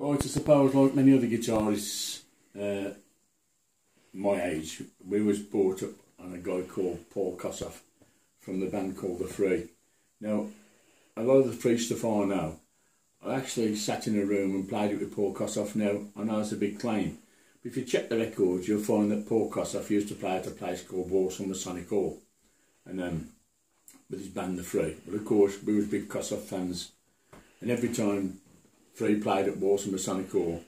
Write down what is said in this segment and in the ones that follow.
Right, I suppose like many other guitarists my age, we was brought up on a guy called Paul Kossoff from the band called The Free. Now, a lot of the free stuff I know, I actually sat in a room and played it with Paul Kossoff. Now, I know it's a big claim, but if you check the records, you'll find that Paul Kossoff used to play at a place called Walsall Masonic Hall, and with his band The Free. But of course, we was big Kossoff fans, and every time Free played at Walsall Masonic Hall,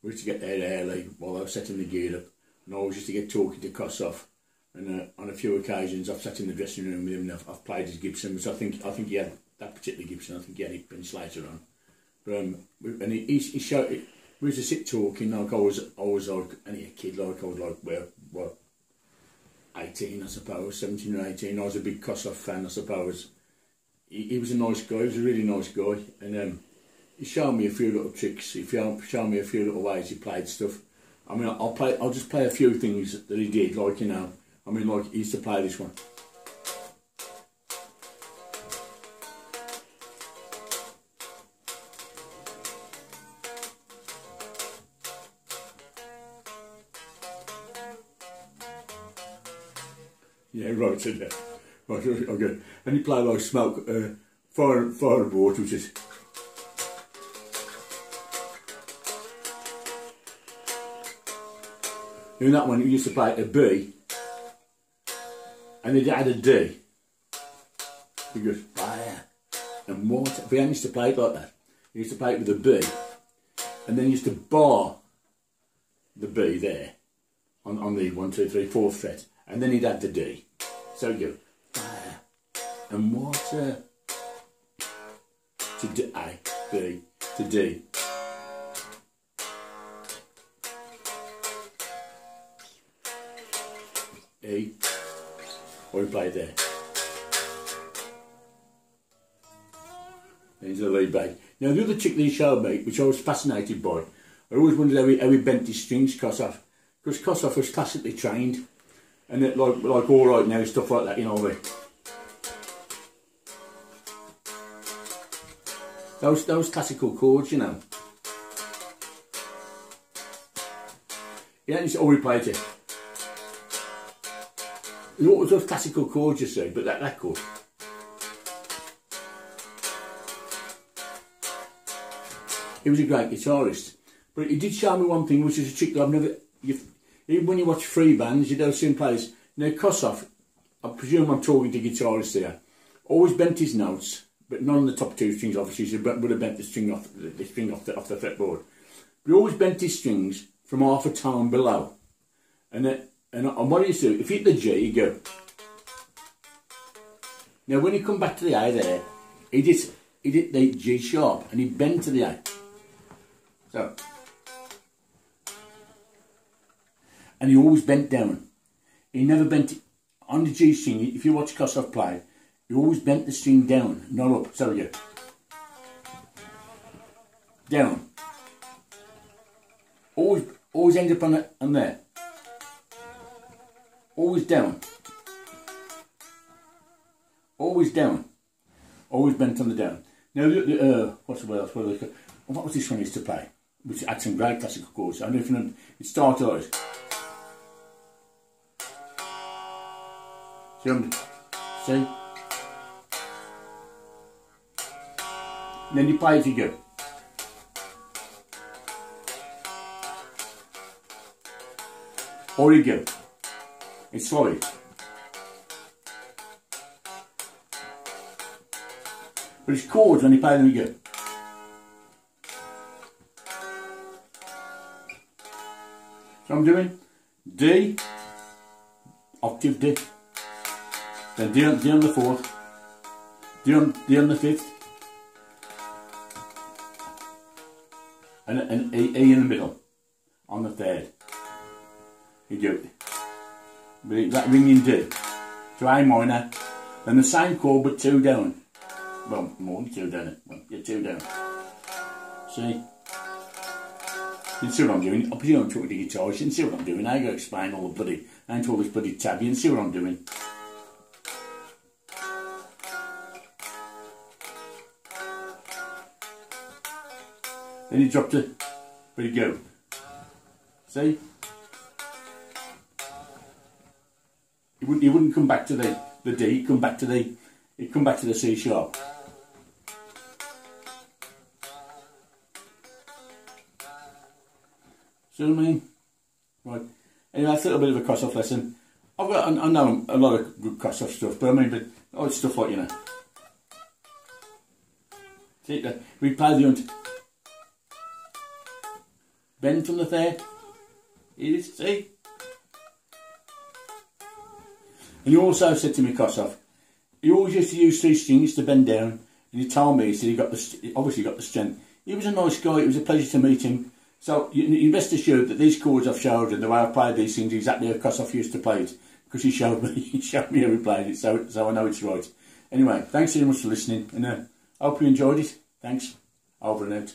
we used to get there early while I was setting the gear up, and I always used to get talking to Kossoff. And on a few occasions, I've sat in the dressing room with him and I've played his Gibson, which I think he had that particular Gibson. I think he had it insulator on. But and he showed it. We used to sit talking like I was like only a kid, like I was like what 18, I suppose, 17 or 18. I was a big Kossoff fan, I suppose. He was a nice guy. He was a really nice guy, and he showed me a few little tricks. He showed me a few little ways he played stuff. I mean, I'll just play a few things that he did, like, you know. I mean, like, he used to play this one. Yeah, right, so there. Right, okay. And he played like Smoke, Fire and Water, which is... In that one, he used to play a B, and he'd add a D. He goes, fire and water. But he used to play it like that. He used to play it with a B, and then he used to bar the B there on the 1, 2, 3, 4th fret, and then he'd add the D. So he'd go, fire and water to D, A, B, to D. E, or he played there. And he's the lead bass. Now the other trick that he showed me, which I was fascinated by, I always wondered how he bent his strings, Kossoff, because Kossoff was classically trained, and it, like all right now, stuff like that, you know. Those classical chords, you know. Yeah, it's all he played it. It was those classical chords, you see, but that chord. He was a great guitarist, but he did show me one thing, which is a trick that I've never. Even when you watch free bands, you don't see him play this. Now Kossoff, I presume I'm talking to guitarists here, always bent his notes, but not on the top 2 strings. Obviously, he would have bent the string off the fretboard. But he always bent his strings from half a tone below, and what do you do? If you hit the G, you go. Now when you come back to the A there, he did the G sharp and he bent to the A. So, and he always bent down. He never bent it on the G string. If you watch Kossoff play, he always bent the string down, not up. So we go. Down. Always end up on there. Always down. Always down. Always bent on the down. Now, what's the word else? What was this one he used to play? Which had some great classical chords. I don't know if you know, it started out. See? And then you play it, you go. Or you go. It's slow. But it's chords when you play them, you go. So I'm doing D, octave D, then D on the 4th, D on the 5th, and E in the middle, on the 3rd. You go. That ringing D to A minor, then the same chord but 2 down. Well, more than 2 down. Well, yeah, 2 down. See? You can see what I'm doing. I presume I'm talking to guitar. You can see what I'm doing. I ain't got to explain all the bloody, I ain't all this bloody tab. You can see what I'm doing. Then you drop the But he'd go. See? He wouldn't come back to the D, he'd come back to the C sharp. See what I mean? Right. Anyway, that's a little bit of a kossoff lesson. I know a lot of good kossoff stuff, but I mean, but stuff like, you know. See, we play the hunt. Bend from the third. Here it is, see? And he also said to me, kossoff, he always used to use 3 strings to bend down, and he told me, he said he obviously got the strength. He was a nice guy, it was a pleasure to meet him. So you rest assured that these chords I've showed and the way I've played these things exactly how kossoff used to play it, because he showed me how he played it, so I know it's right. Anyway, thanks very much for listening, and I hope you enjoyed it. Thanks. Over and out.